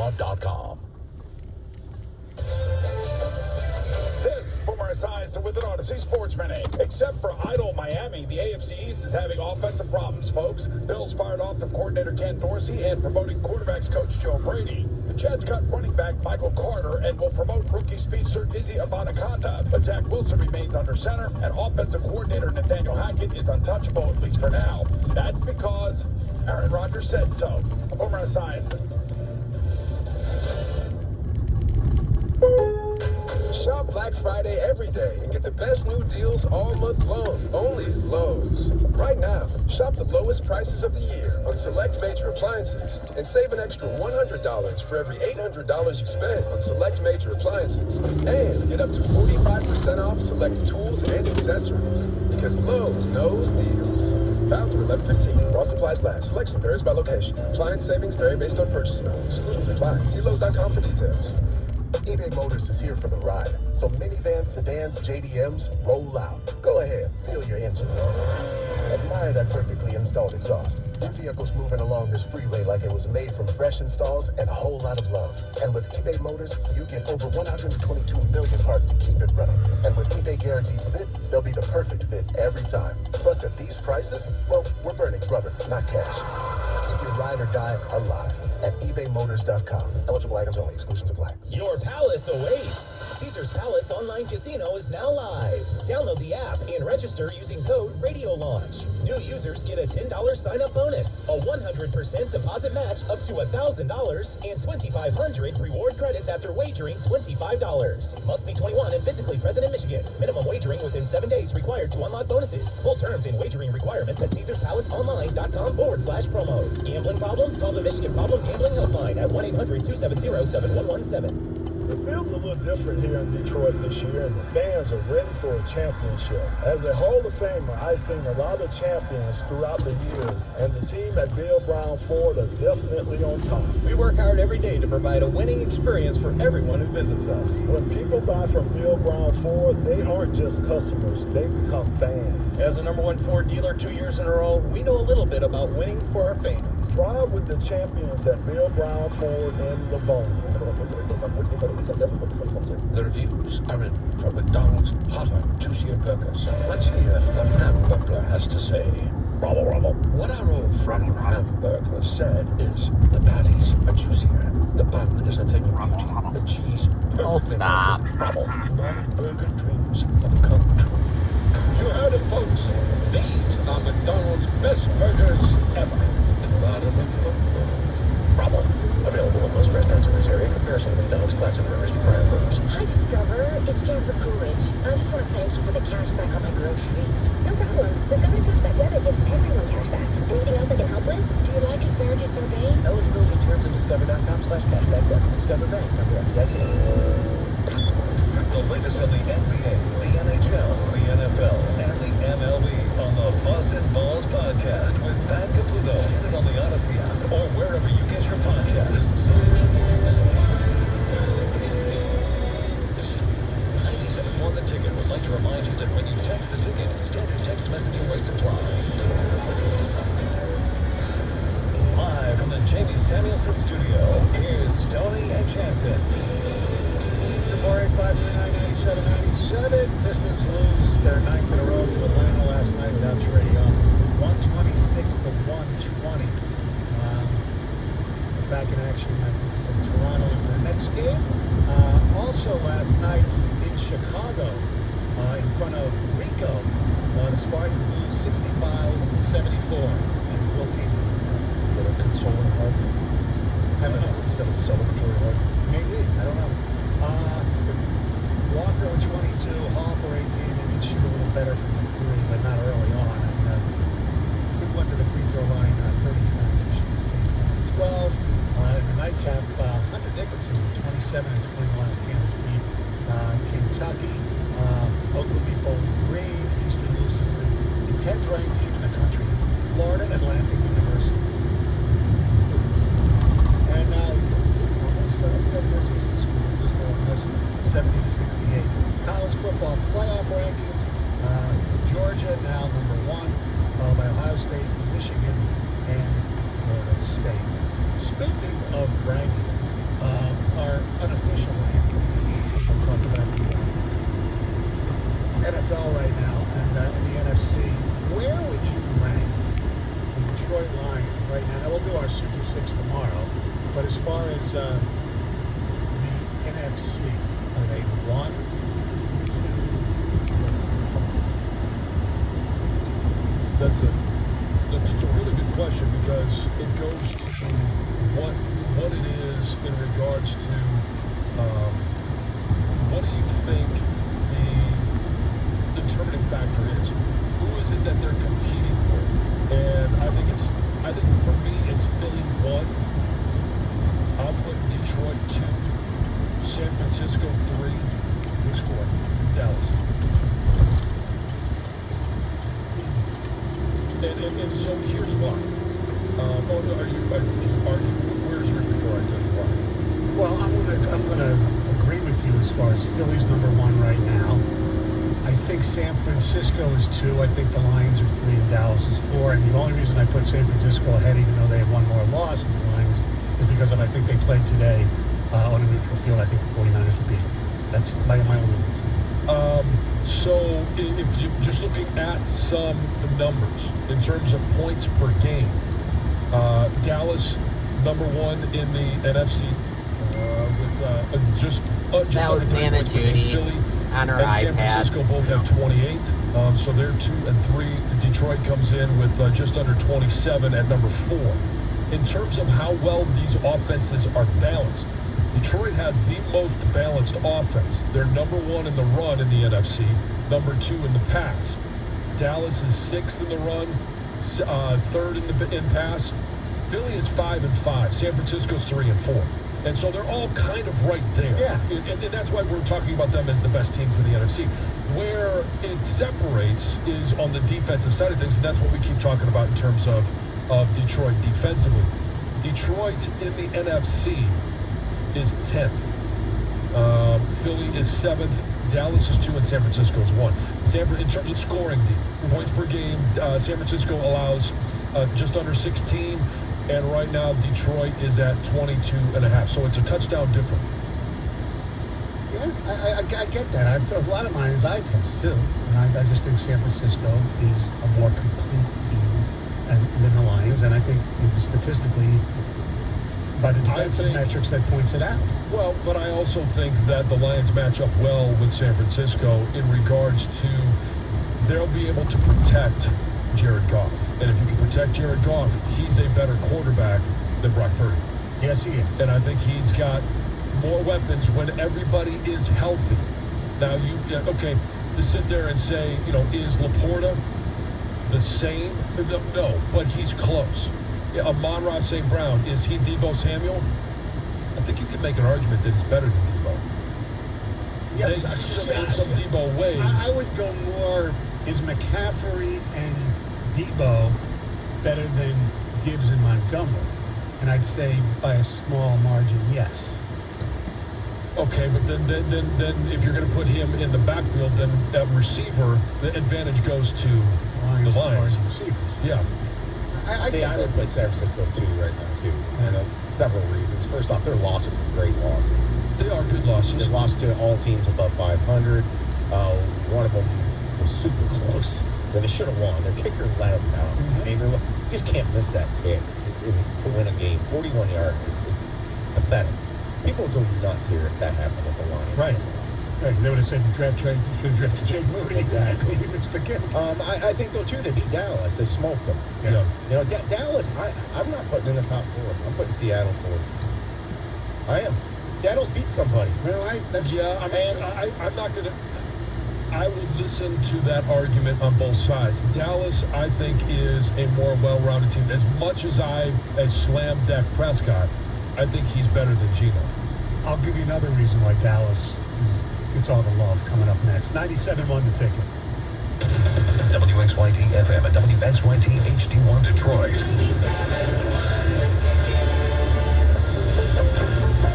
Bulldog.com. This is Boomer Esiason with an Odyssey Sports Minute. Except for idle Miami, the AFC East is having offensive problems, folks. Bills fired offensive coordinator Ken Dorsey and promoting quarterbacks coach Joe Brady. The Jets cut running back Michael Carter and will promote rookie speedster Izzy Abanikanda. But Zach Wilson remains under center, and offensive coordinator Nathaniel Hackett is untouchable, at least for now. That's because Aaron Rodgers said so. Boomer Esiason. Shop Black Friday every day and get the best new deals all month long. Only at Lowe's. Right now, shop the lowest prices of the year on select major appliances and save an extra $100 for every $800 you spend on select major appliances. And get up to 45% off select tools and accessories. Because Lowe's knows deals. Valid through 11/15. While supplies last. Selection varies by location. Appliance savings vary based on purchase amount. Exclusions apply. See Lowe's.com for details. eBay Motors is here for the ride. So minivans, sedans, JDMs, roll out. Go ahead, feel your engine. Admire that perfectly installed exhaust. Your vehicle's moving along this freeway like it was made from fresh installs and a whole lot of love. And with eBay Motors, you get over 122 million parts to keep it running. And with eBay Guaranteed Fit, they'll be the perfect fit every time. Plus, at these prices, well, we're burning rubber, not cash. Keep your ride or die alive at ebaymotors.com. Eligible items only. Exclusions apply. Your palace awaits. Caesars Palace Online Casino is now live. Download the app and register using code RadioLaunch. New users get a $10 sign-up bonus, a 100% deposit match up to $1,000, and 2,500 reward credits after wagering $25. Must be 21 and physically present in Michigan. Minimum wagering within 7 days required to unlock bonuses. Full terms and wagering requirements at CaesarsPalaceOnline.com/promos. Gambling problem? Call the Michigan Problem Gambling Helpline at 1-800-270-7117. It feels a little different here in Detroit this year, and the fans are ready for a championship. As a Hall of Famer, I've seen a lot of champions throughout the years, and the team at Bill Brown Ford are definitely on top. We work hard every day to provide a winning experience for everyone who visits us. When people buy from Bill Brown Ford, they aren't just customers, they become fans. As the #1 Ford dealer 2 years in a row, we know a little bit about winning for our fans. Drive with the champions at Bill Brown Ford in Livonia. The reviews are in for McDonald's hotter, juicier burgers. Let's hear what Hamburglar has to say. Rumble, rumble. What our old friend Hamburglar said is the patties are juicier, the bun is a thing of beauty, the cheese perfectly stop. melted. Burger dreams have come true. You heard it, folks. These are McDonald's best burgers ever. Rumble. Available in most restaurants in this area. Comparison to McDonald's classic burgers to prime burgers. Hi, Discover. It's Jennifer Coolidge. I just want to thank you for the cash back on my groceries. No problem. Discover Cashback Debit gives everyone cash back. Anything else I can help with? Do you like asparagus sorbet? Eligibility terms at discover.com/cashback debit. Discover Bank. Member FDIC. The latest in the NBA, the NHL, the NFL, and the MLB on the Boston Balls Podcast with Pat Caputo. Get it on the Odyssey app or wherever you get your podcasts. 97 on the Ticket would like to remind you that when you text the ticket, standard text messaging rates apply. Live from the Jamie Samuelson studio, here's Stoney and Chanson. 485-399-8797. Pistons lose their ninth in a row to Atlanta last night without Trae Young. 126-120. Back in action in Toronto is their next game. Also last night in Chicago, in front of Rico, the Spartans lose 65-74. And Will Teams get a consoling heart. I don't know, instead of a celebratory heart. Maybe, I don't know. Walker with 22, Hall for 18, and each shoot a little better from the three, but not early on. And good went to the free throw line, 30 times in this game, 12. In the nightcap, Hunter Dickinson with 27 and 21 in Kansas beat Kentucky. Oklahoma Bowling Green, Eastern Lutheran, the 10th ranked team in the country, Florida Atlantic University. And almost SEC school just on this 70-68. College football playoff rankings, Georgia now number 1, followed by Ohio State, Michigan, and Florida State. Speaking of rankings, But as far as the NFC, are they 1, 2? That's a really good question because it goes to what it is in regards to what do you think the determining factor is? Who is it that they're competing with? And I think for me it's Philly 1. I'll put Detroit 2, San Francisco 3. Who's 4? Dallas. And so here's why. Are you arguing? Where's yours before I tell you why? Well, I'm gonna agree with you as far as Philly's number 1 right now. I think San Francisco is 2. I think the Lions are 3 and Dallas is 4. And the only reason I put San Francisco ahead, even though they have one more loss than the Lions, is because I think they played today on a neutral field. I think the 49ers would beat them. That's my only reason. So if you're just looking at some numbers in terms of points per game, Dallas number 1 in the NFC with just that was Nana Judy Philly on her and iPad. San Francisco both have 28, so they're 2 and 3. Detroit comes in with just under 27 at number 4. In terms of how well these offenses are balanced, Detroit has the most balanced offense. They're number 1 in the run in the NFC, number 2 in the pass. Dallas is 6th in the run, 3rd in pass. Philly is 5 and 5. San Francisco's 3 and 4. And so they're all kind of right there. Yeah. And that's why we're talking about them as the best teams in the NFC. Where it separates is on the defensive side of things, and that's what we keep talking about in terms of Detroit defensively. Detroit in the NFC is 10th. Philly is 7th. Dallas is 2 and San Francisco is 1. In terms of scoring points per game, San Francisco allows just under 16, and right now Detroit is at 22.5. So it's a touchdown difference. Yeah, I get that. A lot of mine is eye test too, and I just think San Francisco is a more complete team than the Lions, and I think statistically, by the defensive metrics, that points it out. Well, but I also think that the Lions match up well with San Francisco in regards to they'll be able to protect Jared Goff. And if you can protect Jared Goff, he's a better quarterback than Brock Purdy. Yes, he is. And I think he's got more weapons when everybody is healthy. Now, to sit there and say, is Laporta the same? No, but he's close. Amon-Ra St. Brown, is he Deebo Samuel? I think you can make an argument that he's better than Deebo. Yeah, in some Deebo ways. I would go more, is McCaffrey and Deebo better than Gibbs and Montgomery? And I'd say by a small margin, yes. Okay, but then if you're going to put him in the backfield, then that receiver, the advantage goes to the Lions. Yeah. I would put San Francisco 2 right now, too. And several reasons. First off, their losses are great losses. They are good losses. They lost to all teams above 500. One of them was super close. When they should have won. Their kicker let them down. I mean, you just can't miss that kick to win a game. 41 yards. It's pathetic. People go nuts here if that happened with the Lions. Right. They would have said you should have drafted Jake Moody. Exactly. He missed the kick. I think, though, too, they beat Dallas. They smoked them. Yeah. Dallas, I'm not putting in the top 4. I'm putting Seattle 4. I am. Seattle's beat somebody. Well, I'm not going to... I would listen to that argument on both sides. Dallas, I think, is a more well-rounded team. As much as I slam Dak Prescott, I think he's better than Geno. I'll give you another reason why Dallas gets all the love coming up next. 97 won the ticket. WXYT FM and WXYT HD1 Detroit.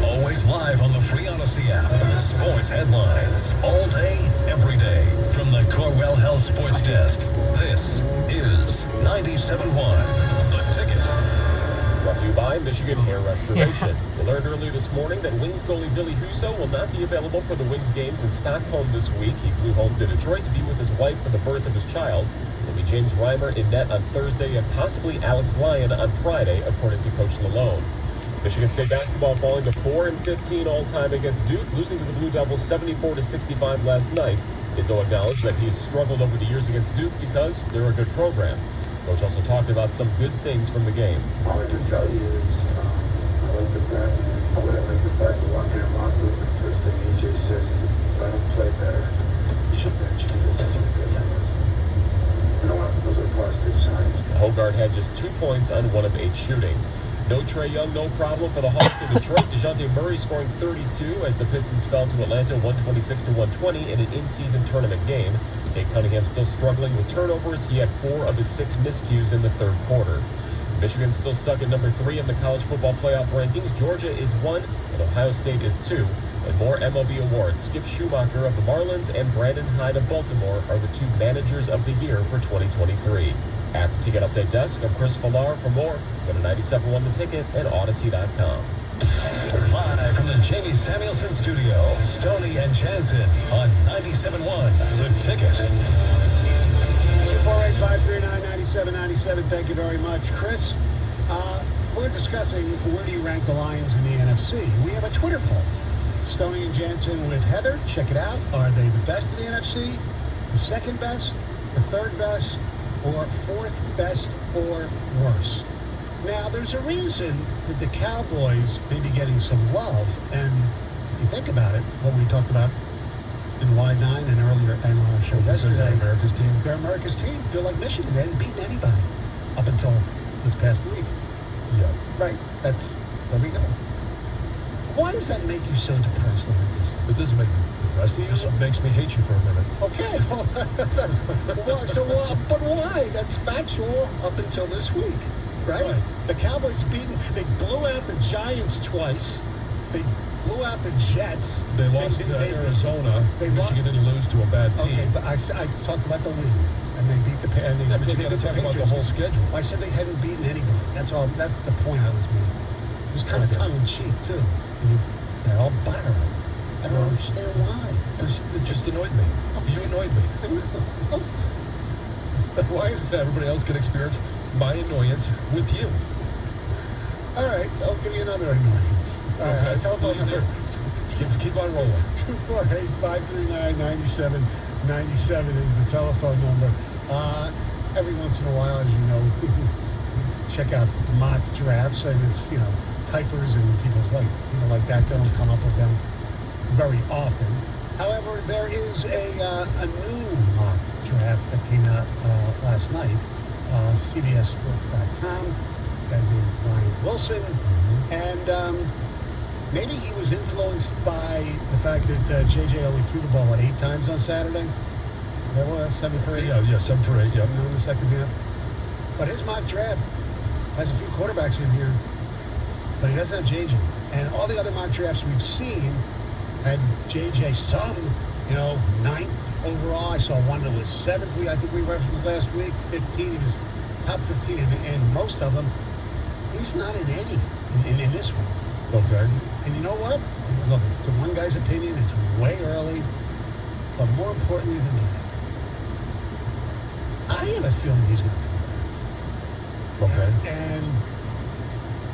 Always live on the free Odyssey app. Sports headlines all day, every day. From the Corwell Health Sports Desk, this is 97.1 The Ticket. Brought to you by Michigan Hair Restoration. We learned earlier this morning that Wings goalie Ville Husso will not be available for the Wings games in Stockholm this week. He flew home to Detroit to be with his wife for the birth of his child. It'll be James Reimer in net on Thursday and possibly Alex Lyon on Friday, according to Coach Lalone. Michigan State basketball falling to 4-15 all-time against Duke, losing to the Blue Devils 74-65 last night. Izzo acknowledged that he has struggled over the years against Duke because they're a good program. Coach also talked about some good things from the game. All I can tell you is I like the fact that walking in locker room, the first thing AJ says is, if I don't play better, you should bench me. This is ridiculous. You know what? Those are positive signs. Hogard had just 2 points on 1 of 8 shooting. No Trae Young, no problem for the Hawks in Detroit. DeJounte Murray scoring 32 as the Pistons fell to Atlanta 126-120 in an in-season tournament game. Cade Cunningham still struggling with turnovers. He had 4 of his 6 miscues in the third quarter. Michigan's still stuck at number 3 in the college football playoff rankings. Georgia is 1 and Ohio State is 2. And more MLB awards. Skip Schumacher of the Marlins and Brandon Hyde of Baltimore are the 2 managers of the year for 2023. At the Ticket Update Desk, I'm Chris Villar. For more, go to 97.1 The Ticket and Odyssey.com. Live from the Jamie Samuelson Studio, Stoney and Jansen on 97.1 The Ticket. 248-539-9797. Thank you very much, Chris. We're discussing where do you rank the Lions in the NFC. We have a Twitter poll. Stoney and Jansen with Heather. Check it out. Are they the best in the NFC, the second best, the third best, or fourth best or worse? Now, there's a reason that the Cowboys may be getting some love, and if you think about it, what we talked about in Wide 9 and earlier and on our show yesterday. They're America's team. They're America's team. They're like Michigan. They hadn't beaten anybody up until this past week. Yeah. Right. There we go. Why does that make you so depressed like this? It doesn't make me depressed. It just makes me hate you for a minute. Okay. But why? That's factual up until this week, right? The Cowboys they blew out the Giants twice. They blew out the Jets. They lost to Arizona. Michigan didn't lose to a bad team. Okay, but I talked about the wins, and they beat the Patriots. Yeah, but you got to talk about the whole schedule. I said they hadn't beaten anybody. That's all. That's the point I was making. It was kind of tongue-in-cheek, too. They're all bitter. I don't understand why. It just annoyed me. You annoyed me. Why is that? Everybody else can experience my annoyance with you. All right, I'll give you another annoyance. Okay, telephone number. Keep on rolling. 248-539-9797 is the telephone number. Every once in a while, as you know, check out mock drafts, and it's, typers and people like that don't come up with them very often. However, there is a new mock draft that came out last night. CBSSports.com. Guy's named Ryan Wilson, and maybe he was influenced by the fact that JJ only threw the ball 8 times on Saturday. That was 7 for 8. Yeah, 7 for 8. Yeah, in the second half. But his mock draft has a few quarterbacks in here, but he doesn't have JJ. And all the other mock drafts we've seen had JJ some, 9th overall. I saw one that was 7th. I think we referenced last week. 15. He was top 15, and most of them, he's not in any in this one. Okay. And you know what? Look, it's the one guy's opinion. It's way early, but more importantly than that, I have a feeling he's going to come back. Okay. And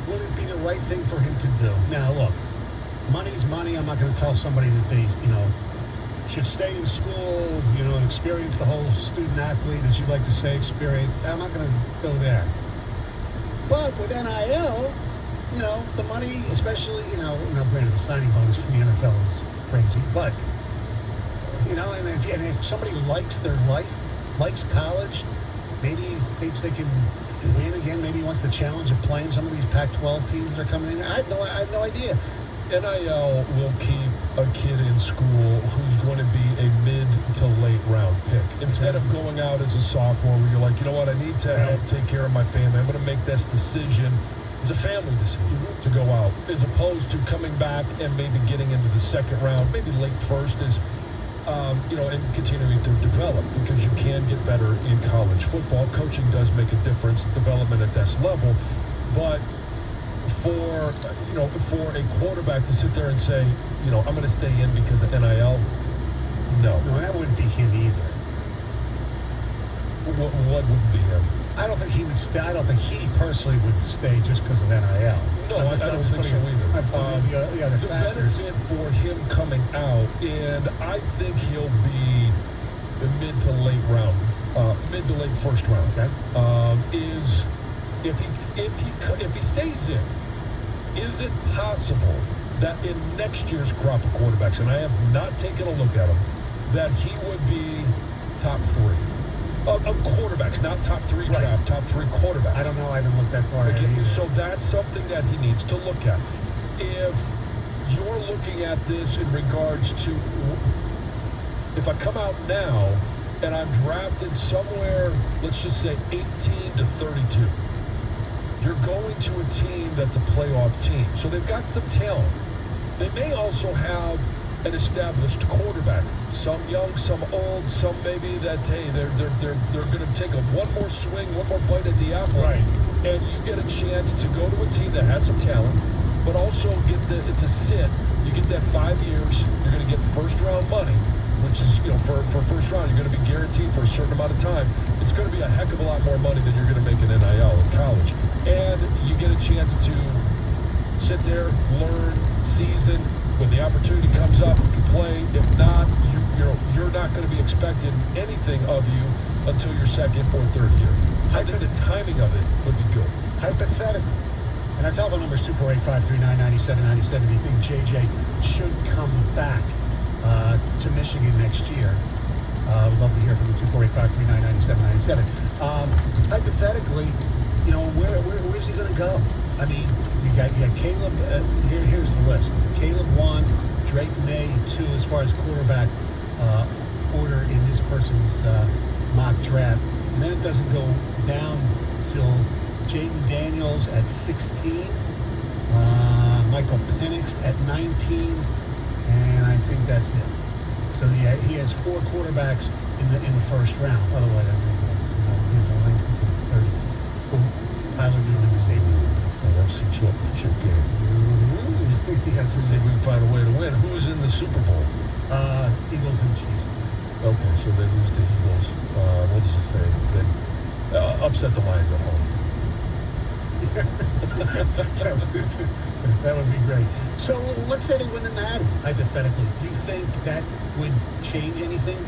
would it be the right thing for him to do? Now, look, money's money. I'm not going to tell somebody that they, should stay in school, and experience the whole student athlete, as you like to say, experience. I'm not going to go there. But with NIL, the money, especially, now granted, the signing bonus in the NFL is crazy, but, and if somebody likes their life, likes college, maybe thinks they can win again, maybe wants the challenge of playing some of these Pac-12 teams that are coming in. I have no idea. NIL will keep a kid in school who's going to be a mid to late round pick. Instead of going out as a sophomore where you're like, you know what, I need to help take care of my family. I'm going to make this decision. It's a family decision to go out, as opposed to coming back and maybe getting into the second round, maybe late first is, and continuing to develop, because you can get better in college football. Coaching does make a difference, development at this level, but for a quarterback to sit there and say, I'm going to stay in because of NIL, no, that wouldn't be him either. What would be him? I don't think he would stay. I don't think he personally would stay just because of NIL. No, I don't think so either. The other factors. Benefit for him coming out, and I think he'll be the mid to late first round. Okay. Is if he stays in, is it possible that in next year's crop of quarterbacks, and I have not taken a look at him, that he would be top 3? Of quarterbacks, not top 3 draft, top 3 quarterbacks. I don't know. I haven't looked that far ahead either. So that's something that he needs to look at. If you're looking at this in regards to, if I come out now and I'm drafted somewhere, let's just say 18 to 32, you're going to a team that's a playoff team. So they've got some talent. They may also have an established quarterback. Some young, some old, some maybe that, hey, they're going to take one more swing, one more bite at the apple. Right. And you get a chance to go to a team that has some talent, but also get to sit. You get that 5 years. You're going to get first-round money, which is, for first round, you're going to be guaranteed for a certain amount of time. It's going to be a heck of a lot more money than you're going to make in NIL in college. And you get a chance to sit there, learn, season. When the opportunity comes up, you play. If not, you're not going to be expecting anything of you until your second or third year. I think the timing of it would be good. Hypothetically, and our telephone number is 248-539-9797. Do you think JJ should come back to Michigan next year? We'd love to hear from you, 248-539-9797. Hypothetically, where's he going to go? I mean, you got Caleb. Here's the list. Caleb 1, Drake May 2 as far as quarterback order in this person's mock draft. And then it doesn't go down till Jaden Daniels at 16, Michael Penix at 19, and I think that's it. So he has 4 quarterbacks in the first round. Otherwise, his line's between 30. Tyler Newman, the safety. NFC Championship game. Yes, see if we can find a way to win. Who's in the Super Bowl? Eagles and Chiefs. Okay, so they lose to Eagles. What does it say? They upset the Lions at home. That would be great. So let's say they win the Natty, hypothetically. Do you think that would change anything?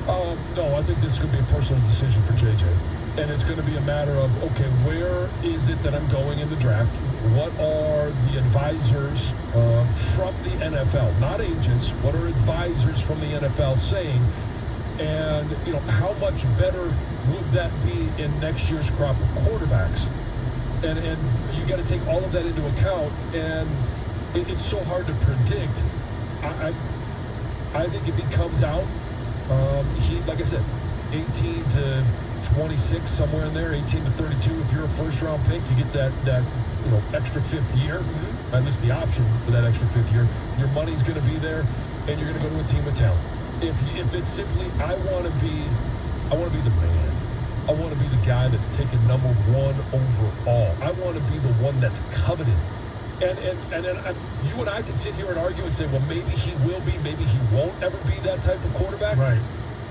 No, I think this is going to be a personal decision for JJ. And it's going to be a matter of, okay, where is it that I'm going in the draft? What are the advisors from the NFL, not agents, what are advisors from the NFL saying? And, how much better would that be in next year's crop of quarterbacks? And you got to take all of that into account, and it's so hard to predict. I think if he comes out, he, like I said, 18 to 26, somewhere in there, 18 to 32. If you're a first-round pick, you get that extra 5th year, at least the option for that extra 5th year. Your money's going to be there, and you're going to go to a team with talent. If it's simply, I want to be the man. I want to be the guy that's taken number 1 overall. I want to be the one that's coveted. And then you and I can sit here and argue and say, well, maybe he will be, maybe he won't ever be that type of quarterback. Right.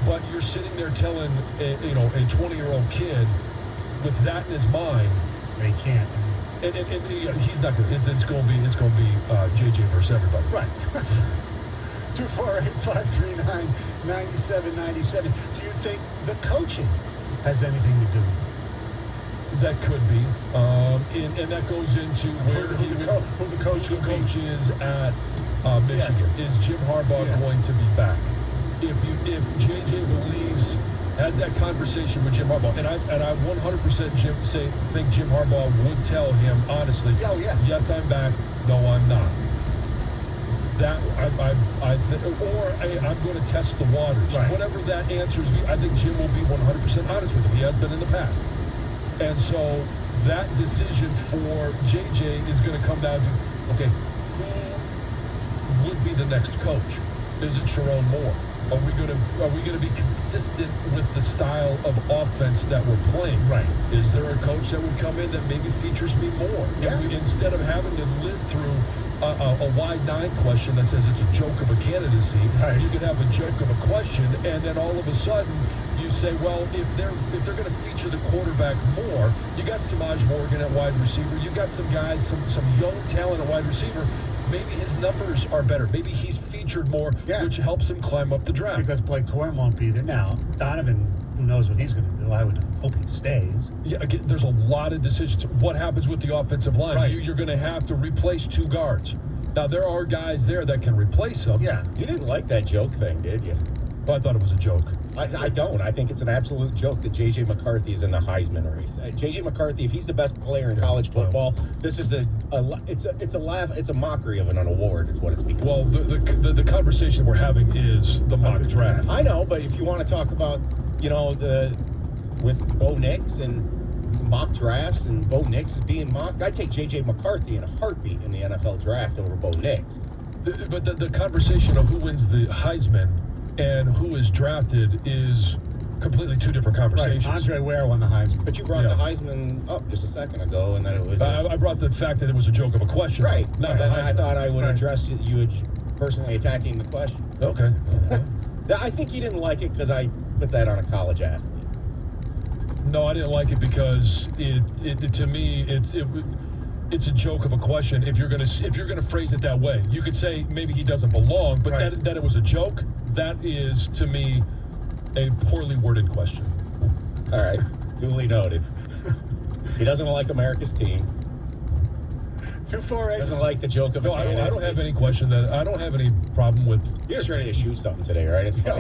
But you're sitting there telling a 20-year-old kid with that in his mind, they can't. And he's not going to. It's going to be JJ versus everybody. Right. 248-539-9797. Do you think the coaching has anything to do with it? That could be. And that goes into where who the coach is at Michigan. Yes. Is Jim Harbaugh going to be back? If JJ believes, has that conversation with Jim Harbaugh, and I 100% think Jim Harbaugh would tell him honestly, yes, I'm back, no, I'm not. That I'm going to test the waters. Right. Whatever that answers me, I think Jim will be 100% honest with him. He has been in the past, and so that decision for JJ is going to come down to, okay, who would be the next coach? Is it Sharon Moore? Are we going to be consistent with the style of offense that we're playing? Right. Is there a coach that would come in that maybe features me more? Yeah. Instead of having to live through a wide 9 question that says it's a joke of a candidacy, right. You could have a joke of a question, and then all of a sudden you say, well, if they're going to feature the quarterback more, you got Samaj Morgan at wide receiver, you got some guys, some young talent at wide receiver. Maybe his numbers are better. Maybe he's featured more, which helps him climb up the draft. Because Blake Corum won't be there now. Donovan, who knows what he's going to do? I would hope he stays. Yeah, again, there's a lot of decisions. What happens with the offensive line? Right. You're going to have to replace 2 guards. Now, there are guys there that can replace them. Yeah. You didn't like that joke thing, did you? Well, I thought it was a joke. I don't. I think it's an absolute joke that J.J. McCarthy is in the Heisman race. J.J. McCarthy, if he's the best player in college football, this is it's a laugh. It's a mockery of an award. Is what it's become. Well, the conversation we're having is the mock draft. I know, but if you want to talk about, with Bo Nix and mock drafts and Bo Nix is being mocked, I'd take J.J. McCarthy in a heartbeat in the NFL draft over Bo Nix. But the conversation of who wins the Heisman and who is drafted is completely 2 different conversations. Right. Andre Ware won the Heisman. But you brought the Heisman up just a second ago, and that it was... I brought the fact that it was a joke of a question. Right. Not the Heisman. I thought I would address you personally attacking the question. Okay. I think you didn't like it because I put that on a college athlete. No, I didn't like it because to me it's a joke of a question. If you're gonna phrase it that way, you could say maybe he doesn't belong, but that it was a joke, that is to me a poorly worded question. All right, duly noted. He doesn't like America's team. 248. Doesn't like the joke of No, I don't have any question I don't have any problem with. You're just ready to shoot something today, right? I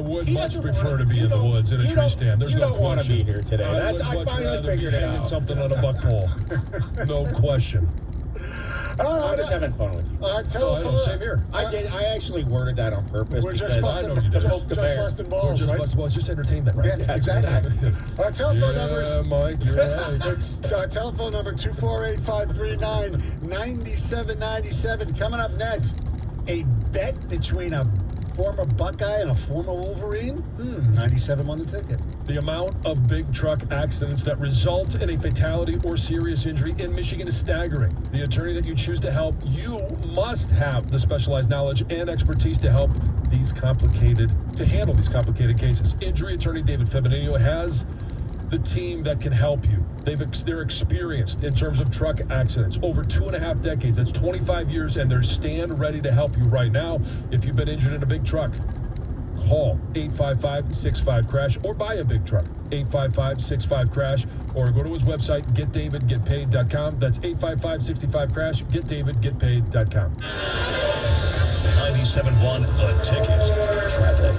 would much prefer to be in the woods in a tree stand. There's no question. You don't want to be here today. I finally figured it out. Something on a buckpole. No question. I'm just having fun with you. Telephone. Same here. I actually worded that on purpose. We're just busting balls, Just right? busting balls. Just entertainment, right? Yeah, exactly. Our telephone numbers. Yeah, Mike, you're right. It's our telephone number 248-539-9797. Coming up next, a bet between a former Buckeye and a former Wolverine. 97 won the ticket. The amount of big truck accidents that result in a fatality or serious injury in Michigan is staggering. The attorney that you choose to help, you must have the specialized knowledge and expertise to handle these complicated cases. Injury attorney David Fabinino has the team that can help you. They're experienced in terms of truck accidents. Over 2.5 decades, that's 25 years, and they're stand ready to help you right now. If you've been injured in a big truck, call 855-65-CRASH or buy a big truck, 855-65-CRASH, or go to his website, getdavidgetpaid.com. That's 855-65-CRASH, getdavidgetpaid.com. 97.1 The Ticket. Traffic.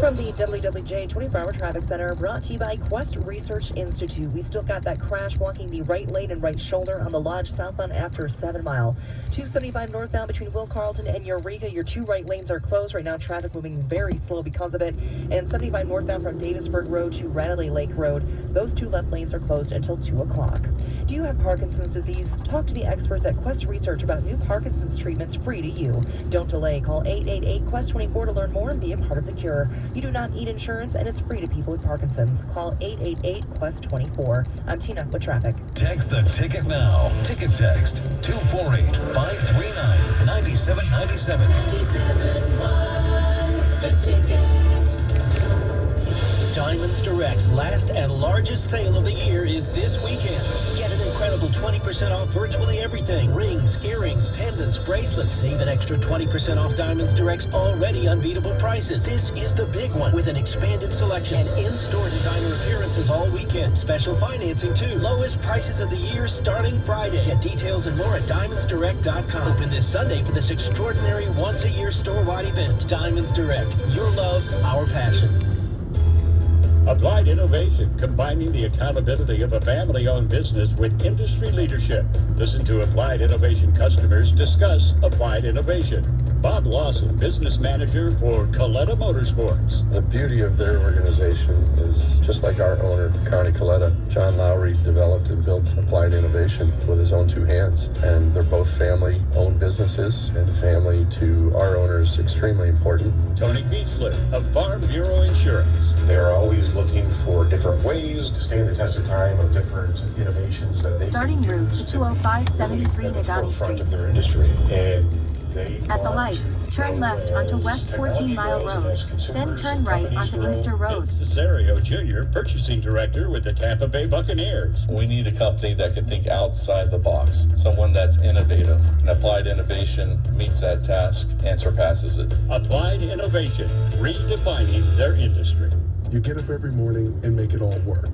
From the WWJ 24-hour traffic center, brought to you by Quest Research Institute. We still got that crash blocking the right lane and right shoulder on the Lodge southbound after 7 Mile. 275 northbound between Will Carlton and Eureka. Your 2 right lanes are closed right now. Traffic moving very slow because of it. And 75 northbound from Davisburg Road to Radley Lake Road. Those 2 left lanes are closed until 2 o'clock. Do you have Parkinson's disease? Talk to the experts at Quest Research about new Parkinson's treatments free to you. Don't delay. Call 888-QUEST-24 to learn more and be a part of the cure. You do not need insurance, and it's free to people with Parkinson's. Call 888-QUEST-24. I'm Tina with traffic. Text the ticket now. Ticket text 248-539-9797. The Ticket. Diamonds Direct's last and largest sale of the year is this weekend. Get an incredible 20% off virtually everything. Rings, earrings, pendants, bracelets. Save an extra 20% off Diamonds Direct's already unbeatable prices. This is the big one with an expanded selection and in-store designer appearances all weekend. Special financing too. Lowest prices of the year starting Friday. Get details and more at diamondsdirect.com. Open this Sunday for this extraordinary once-a-year store-wide event. Diamonds Direct. Your love, our passion. Applied Innovation, combining the accountability of a family-owned business with industry leadership. Listen to Applied Innovation customers discuss Applied Innovation. Bob Lawson, business manager for Coletta Motorsports. The beauty of their organization is just like our owner, Connie Coletta. John Lowry developed and built Applied Innovation with his own 2 hands. And they're both family-owned businesses, and family to our owners extremely important. Tony Beachler of Farm Bureau Insurance. They're always looking for different ways to stand the test of time of different innovations that they starting route to 205-73 Nagani Street. Of their industry. And At the light, turn left onto West 14 Mile Road, then turn right onto Inkster Road. Vince Cesario Jr., Purchasing Director with the Tampa Bay Buccaneers. We need a company that can think outside the box, someone that's innovative. And Applied Innovation meets that task and surpasses it. Applied Innovation, redefining their industry. You get up every morning and make it all work.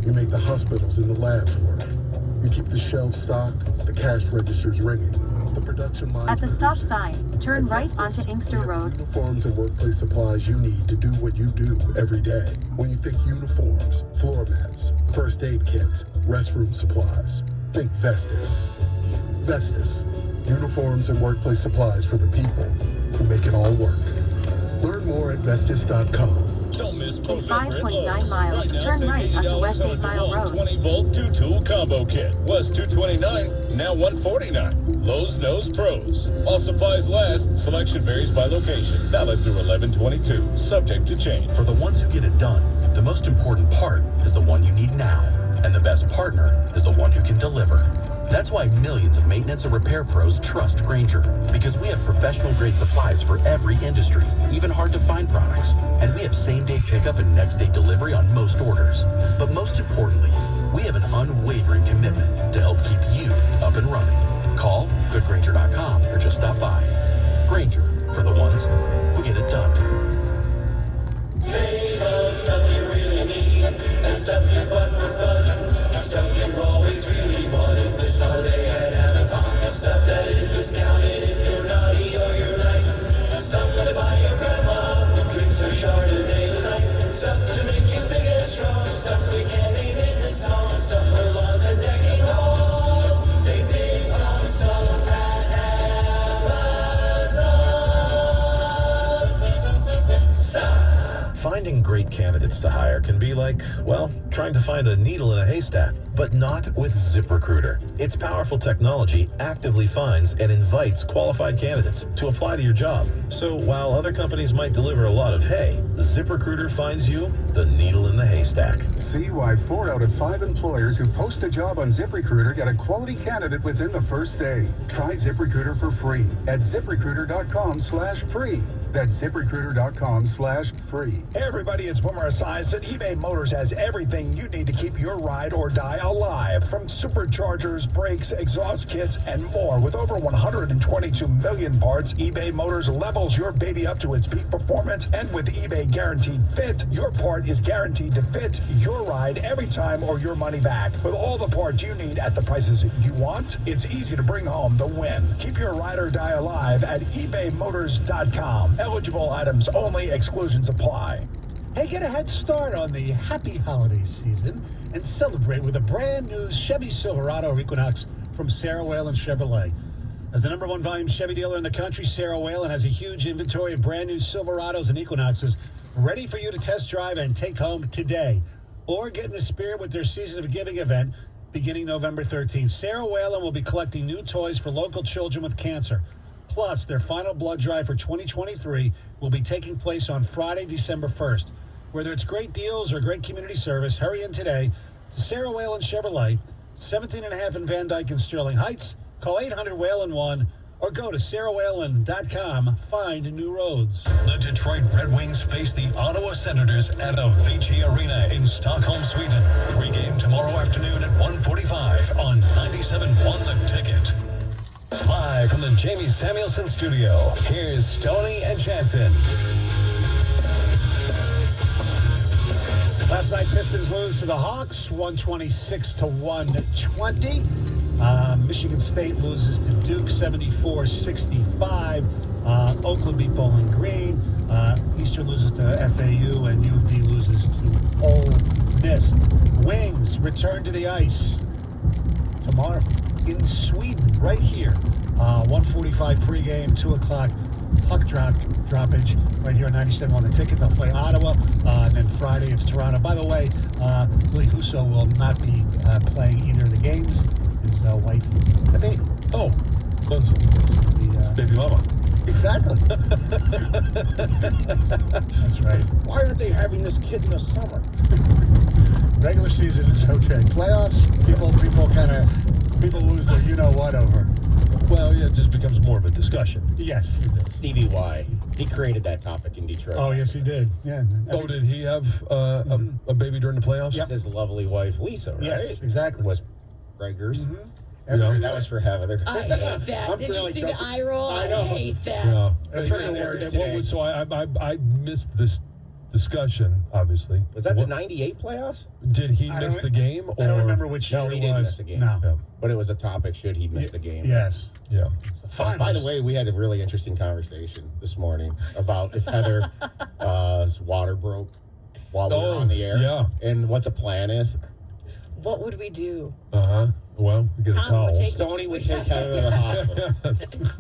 You make the hospitals and the labs work. You keep the shelves stocked, the cash registers ringing, the production lines. At the stop sign, turn right onto Inkster Road. Uniforms and workplace supplies you need to do what you do every day. When you think uniforms, floor mats, first aid kits, restroom supplies, think Vestas. Vestas, uniforms and workplace supplies for the people who make it all work. Learn more at Vestas.com. Don't miss In 5.9 miles, turn right onto West 8 Mile Road. 20-volt 2-tool combo kit was $229, now $149. Lowe's knows pros. While supplies last, selection varies by location. Valid through 11/22. Subject to change. For the ones who get it done, the most important part is the one you need now. And the best partner is the one who can deliver. That's why millions of maintenance and repair pros trust Grainger, because we have professional-grade supplies for every industry, even hard-to-find products. And we have same-day pickup and next-day delivery on most orders. But most importantly, we have an unwavering commitment to help keep you up and running. Call goodgrainger.com or just stop by. Grainger, for the ones who get it done. Save us stuff you really need, and stuff you bought for fun, stuff you've always really wanted this holiday at Amazon. Stuff that is discounted if you're naughty or you're nice. Stuff to buy your grandma who drinks her Chardonnay with ice. Stuff to make you big and strong. Stuff we can't name in this song. Stuff for lawns and decking halls. Say big on stuff at Amazon. Stuff. Finding great candidates to hire can be like, well, trying to find a needle in a haystack, but not with ZipRecruiter. Its powerful technology actively finds and invites qualified candidates to apply to your job. So while other companies might deliver a lot of hay, ZipRecruiter finds you the needle in the haystack. See why 4 out of 5 employers who post a job on ZipRecruiter get a quality candidate within the first day. Try ZipRecruiter for free at ZipRecruiter.com/free. That's ZipRecruiter.com/free. Hey everybody, it's Boomer Esiason. eBay Motors has everything you need to keep your ride or die alive. From superchargers, brakes, exhaust kits, and more. With over 122 million parts, eBay Motors levels your baby up to its peak performance. And with eBay Guaranteed Fit, your part is guaranteed to fit your ride every time or your money back. With all the parts you need at the prices you want, it's easy to bring home the win. Keep your ride or die alive at ebaymotors.com. Eligible items only. Exclusions apply. Hey, get a head start on the happy holiday season and celebrate with a brand new Chevy Silverado or Equinox from Sarah Whalen Chevrolet. As the #1 volume Chevy dealer in the country, Sarah Whalen has a huge inventory of brand new Silverados and Equinoxes ready for you to test drive and take home today. Or get in the spirit with their Season of Giving event beginning November 13th. Sarah Whalen will be collecting new toys for local children with cancer. Plus, their final blood drive for 2023 will be taking place on Friday, December 1st. Whether it's great deals or great community service, hurry in today to Sarah Whalen Chevrolet, 17.5 in Van Dyke and Sterling Heights. Call 800-WHALEN-1 or go to sarahwhalen.com. Find new roads. The Detroit Red Wings face the Ottawa Senators at Avicii Arena in Stockholm, Sweden. Pre-game tomorrow afternoon at 1:45 on 97.1 The Ticket. Live from the Jamie Samuelson studio, here's Stoney and Jansen. Last night, Pistons lose to the Hawks, 126-120. Michigan State loses to Duke, 74-65. Oakland beat Bowling Green. Eastern loses to FAU, and U of D loses to Ole Miss. Wings return to the ice tomorrow in Sweden, right here. 1:45 pregame, 2 o'clock puck droppage right here on 97 The Ticket. They'll play Ottawa, and then Friday it's Toronto. By the way, Billy Husso will not be playing either of the games. His wife, the baby. Oh, the baby mama. Exactly. That's right. Why aren't they having this kid in the summer? Regular season is okay. Playoffs, people lose their you-know-what over. Well, yeah, it just becomes more of a discussion. Yes. Stevie Y. He created that topic in Detroit. Oh, yes, he did. Yeah. Oh, did he have a baby during the playoffs? Yep. His lovely wife, Lisa, right? Yes, exactly. Was Gregers. Yeah. That was for Heather. I hate that. Did you see the eye roll? I hate that. Yeah. I'm trying to words today. So I missed this discussion, obviously. Was that the 98 playoffs? Did he miss the game? Or? I don't remember which year No, he it didn't was. miss the game. No. Yeah. But it was a topic, should he miss the game? Yes. Yeah. By the way, we had a really interesting conversation this morning about if Heather's water broke while we were on the air. Yeah. And what the plan is. What would we do? Uh-huh. Well, we get a Tom towel. would take- Stoney would take Heather to the hospital.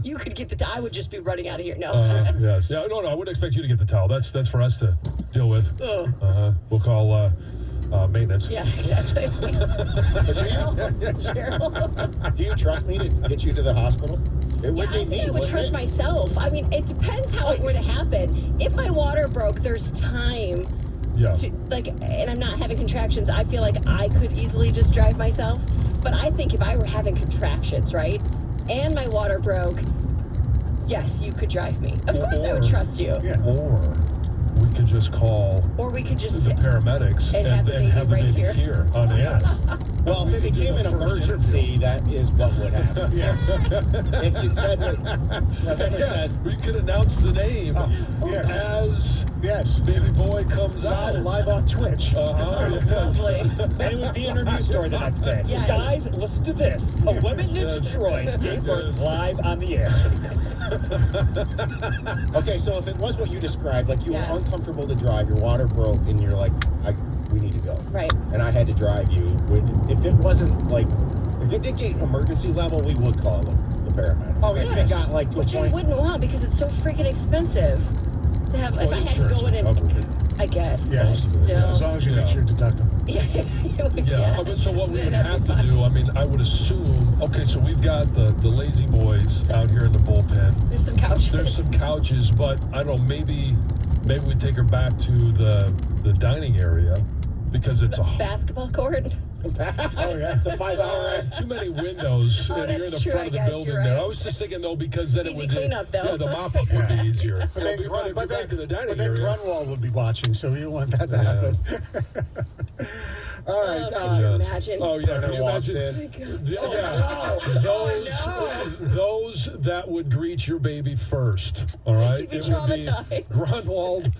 You could get the. I would just be running out of here. No. Yes. Yeah. No. I wouldn't expect you to get the towel. That's for us to deal with. Ugh. We'll call maintenance. Yeah, exactly. Cheryl. Do you trust me to get you to the hospital? It would Yeah, be me. I would wouldn't trust it? myself. I mean, it depends how it were to happen. If my water broke, there's time Yeah. to, like, and I'm not having contractions, I feel like I could easily just drive myself. But I think if I were having contractions, right, and my water broke, yes, you could drive me. Of course I would trust you. Yeah. Or we could just call Or we could just the paramedics and have the baby have the right baby here. on the ass. Well, if it became an emergency, that is what would happen. Yes. If you said what Heather said. We could announce the name as baby boy comes out. Live on Twitch. Lovely. And it would be in our news story the next day. Yes. Guys, listen to this. A woman in Detroit gave birth live on the air. Okay, so if it was what you described, like you Yeah. were uncomfortable to drive, your water broke, and you're like, we need to go. Right. And I had to drive you. If it wasn't like, if it did get emergency level, we would call the paramedic. Oh, If yes. it got like to Which a I point. wouldn't want because it's so freaking expensive to have. If I had to insurance go in would cover and, it. I guess. Yes. but still. As long as you make your deductible. Yeah. But so what we would have to do, I mean, I would assume, okay, so we've got the lazy boys out here in the bullpen. There's some couches. There's some couches, but I don't know, maybe we take her back to the dining area because it's a basketball court. Oh, yeah. The 5 hour. Too many windows. Oh, and you're in the that's true, front I of the guess, building you're there. right. I was just thinking though, because then it Easy would cleanup, though. Yeah, the mop up would be easier. But then, if you're back to the dining but then area. Grunwald would be watching, so we don't want that to happen. All right. Could you imagine? Oh yeah, can you walks imagine? in. Those that would greet your baby first. All right, You'd be it would be traumatized. Grunwald,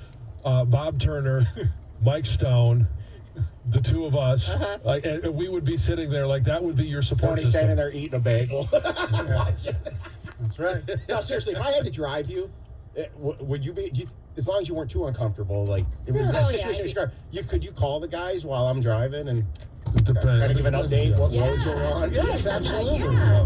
Bob Turner, Mike Stone, the two of us. Like, and we would be sitting there like that would be your support Tony system. standing there eating a bagel. Watching. That's right. No, seriously, if I had to drive you, would you be? As long as you weren't too uncomfortable, like it was that Oh, situation yeah. you described. Could you call the guys while I'm driving and It depends. kind of give an update what Yeah. roads you're on? Yes, absolutely. Yeah.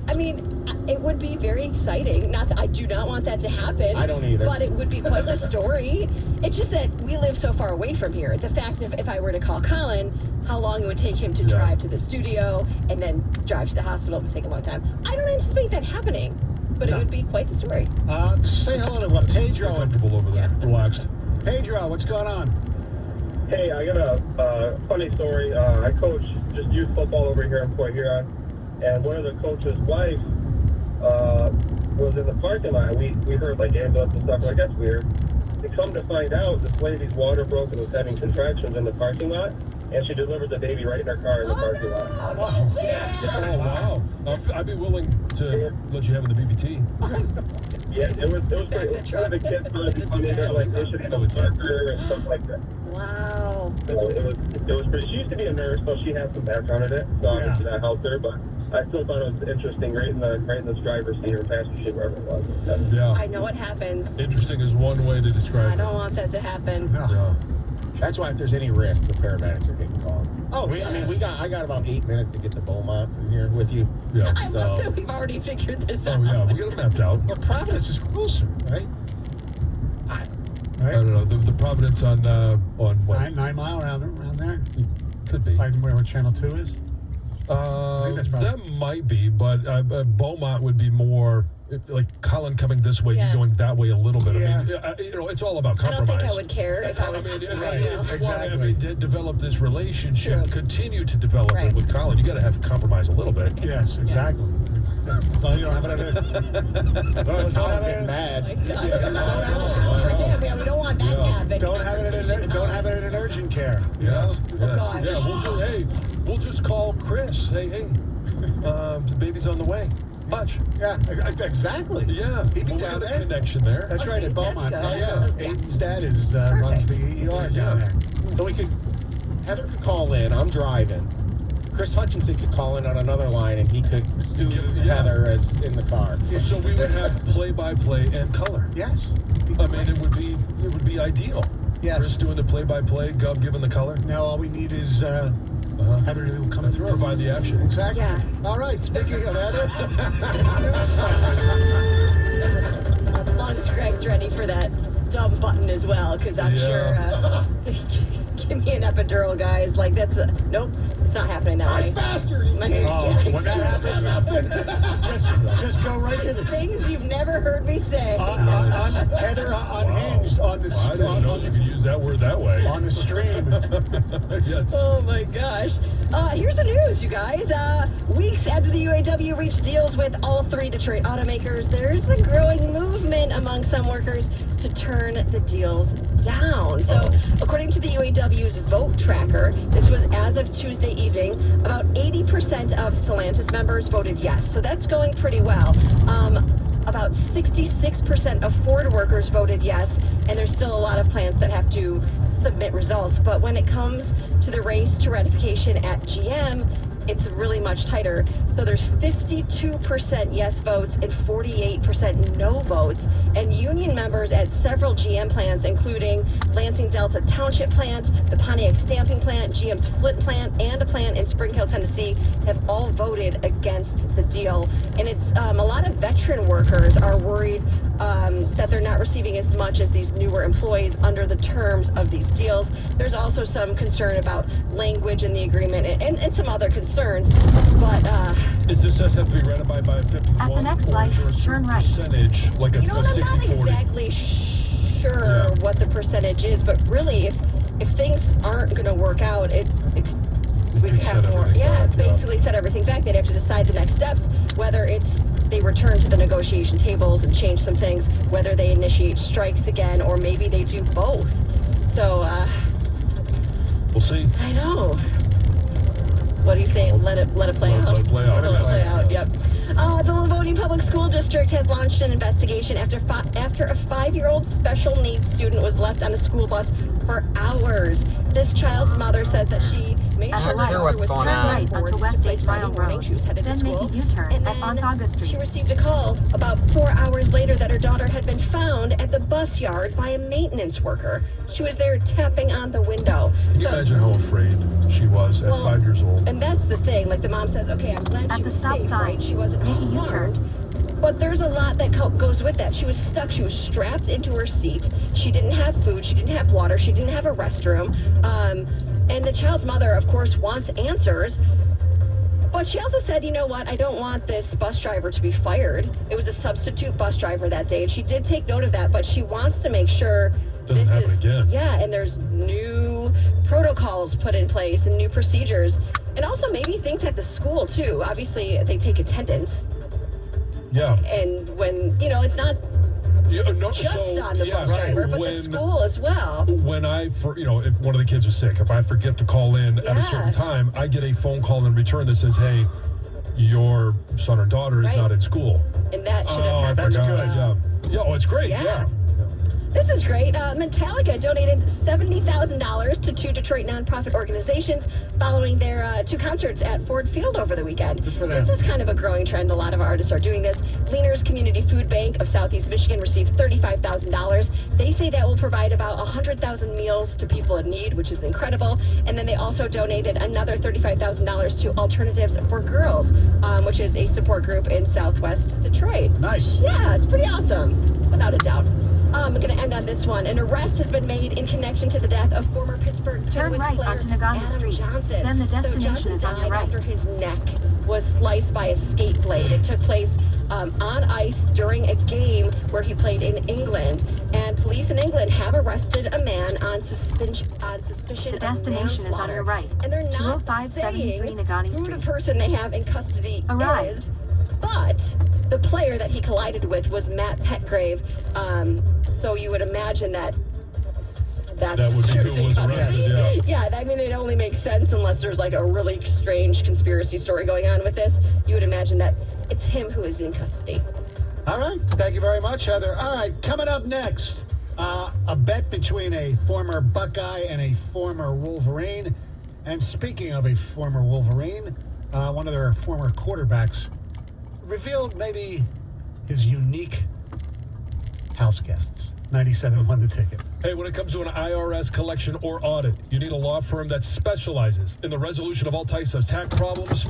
I mean, it would be very exciting. Not that I do not want that to happen. I don't either. But it would be quite the story. It's just that we live so far away from here. The fact of if I were to call Colin, how long it would take him to drive to the studio and then drive to the hospital would take a long time. I don't anticipate that happening, but it would be quite the story. Say hello to what? Pedro. Comfortable over there, relaxed. Pedro, what's going on? Hey, I got a funny story. I coach just youth football over here in Port Huron, and one of the coach's wife was in the parking lot. We heard like ambulance and stuff. Like, that's weird. To come to find out, this lady's water broke and was having contractions in the parking lot, and she delivered the baby right in her car in the parking lot. Oh wow! I'd be willing to let you have the BBT. Yeah, it was pretty. One of the kids started to come in there like they should have a marker and stuff like that. Wow. So it was pretty. She used to be a nurse, so she had some background in it. So obviously that helped her. But I still thought it was interesting, right in the driver's seat or passenger seat, wherever it was. Yeah. I know what happens. Interesting is one way to describe I it. don't want that to happen. Yeah. That's why if there's any risk, the paramedics are getting called. Oh, I got about 8 minutes to get to Beaumont from here with you. Yeah. I love that we've already figured this out. Oh yeah, we got it mapped out. Well, Providence is closer, right? I don't know the Providence on what? 9 mile around there. Could be. Like where Channel 2 is. that's probably- That might be, but Beaumont would be more like Colin coming this way, Yeah. you going that way a little bit. Yeah. I mean, it's all about I don't compromise. think I would care if I was. If you right. want to develop this relationship, True. continue to develop Right. it with Colin, you got to have compromise a little bit. Yes, exactly. So you don't have it in Don't have it mad. We don't want that to happen. Don't have it in urgent care. Yes. gosh. Yeah, we'll just call Chris. Hey, the baby's on the way. Watch. Yeah, exactly. Yeah. He'd be Well, we down got there. a connection there. That's right, at That's Beaumont. good. Oh, yeah. Aiden's dad runs the ER down there. So Heather could call in. I'm driving. Chris Hutchinson could call in on another line, and he could sue Heather as in the car. So we would have play-by-play and color. Yes. I mean, it would be ideal. Yes. Chris doing the play-by-play, Gov giving the color. Now all we need is Heather to come through. Provide the action. Exactly. Yeah. All right. Speaking of Heather, As long as Greg's ready for that dumb button as well, because I'm sure. Give me an epidural, guys. Like nope, it's not happening that way. faster. When that happens, just go right to the Things you've never heard me say. Heather unhinged on the I didn't know you could use that word that way. on the stream. Yes. Oh my gosh. Here's the news, you guys. Weeks after the UAW reached deals with all three Detroit automakers, there's a growing movement among some workers to turn the deals down. So, according to the UAW's vote tracker, this was as of Tuesday evening, about 80% of Stellantis members voted yes. So that's going pretty well. About 66% of Ford workers voted yes, and there's still a lot of plants that have to submit results. But when it comes to the race to ratification at GM, it's really much tighter. So there's 52% yes votes and 48% no votes. And union members at several GM plants, including Lansing Delta Township plant, the Pontiac Stamping plant, GM's Flint plant, and a plant in Spring Hill, Tennessee, have all voted against the deal. And it's a lot of veteran workers are worried that they're not receiving as much as these newer employees under the terms of these deals. There's also some concern about language in the agreement and some other concerns. But Is this have to be ratified by 51? At the next light, turn right. Percentage, like a 60-40? I'm not exactly sure what the percentage is, but really, if things aren't going to work out, we could have more. Basically set everything back. They'd have to decide the next steps, whether it's they return to the negotiation tables and change some things, whether they initiate strikes again, or maybe they do both. So, we'll see. I know. What do you say? Let it play out. Let it play out. Let it play out. Yep. The Livonia Public School District has launched an investigation after a 5-year-old special needs student was left on a school bus for hours. This child's mother says that she made sure her daughter was turn right onto West 8 Mile Road. She was headed Then to make school. a U-turn And at then Ontaga Street. she received a call about 4 hours later that her daughter had been found at the bus yard by a maintenance worker. She was there tapping on the window. Can you imagine how afraid she was at 5 years old? And that's the thing. Like the mom says, okay, I'm glad she was safe, right? She wasn't harmed. But there's a lot that goes with that. She was stuck. She was strapped into her seat. She didn't have food. She didn't have water. She didn't have a restroom. And the child's mother, of course, wants answers. But she also said, you know what? I don't want this bus driver to be fired. It was a substitute bus driver that day. And she did take note of that. But she wants to make sure Doesn't happen again. Yeah, and there's new protocols put in place and new procedures. And also maybe things at the school, too. Obviously, they take attendance. Yeah. And when, it's not just on the bus driver, but the school as well. When if one of the kids is sick, if I forget to call in at a certain time, I get a phone call in return that says, hey, your son or daughter is not in school. And that should have happened as well. Yeah, it's great. Yeah. This is great. Metallica donated $70,000 to 2 Detroit nonprofit organizations following their 2 concerts at Ford Field over the weekend. This is kind of a growing trend. A lot of artists are doing this. Leaner's Community Food Bank of Southeast Michigan received $35,000. They say that will provide about 100,000 meals to people in need, which is incredible. And then they also donated another $35,000 to Alternatives for Girls, which is a support group in Southwest Detroit. Nice. Yeah, it's pretty awesome, without a doubt. I'm going to end on this one. An arrest has been made in connection to the death of former Pittsburgh Turn Penguins right player onto Naganda Adam Street. Johnson. Then the So destination Johnson is on your died right. after his neck was sliced by a skate blade. It took place on ice during a game where he played in England. And police in England have arrested a man on suspicion The destination is on your right. And they're not 205-73 saying Nagani who Street. the person they have in custody Arrived. is. But But the player that he collided with was Matt Petgrave. So you would imagine that that would be who was arrested, yeah, I mean, it only makes sense unless there's like a really strange conspiracy story going on with this. You would imagine that it's him who is in custody. All right. Thank you very much, Heather. All right. Coming up next, a bet between a former Buckeye and a former Wolverine. And speaking of a former Wolverine, one of their former quarterbacks revealed maybe his unique house guests. 97 won the ticket. Hey, when it comes to an IRS collection or audit, you need a law firm that specializes in the resolution of all types of tax problems.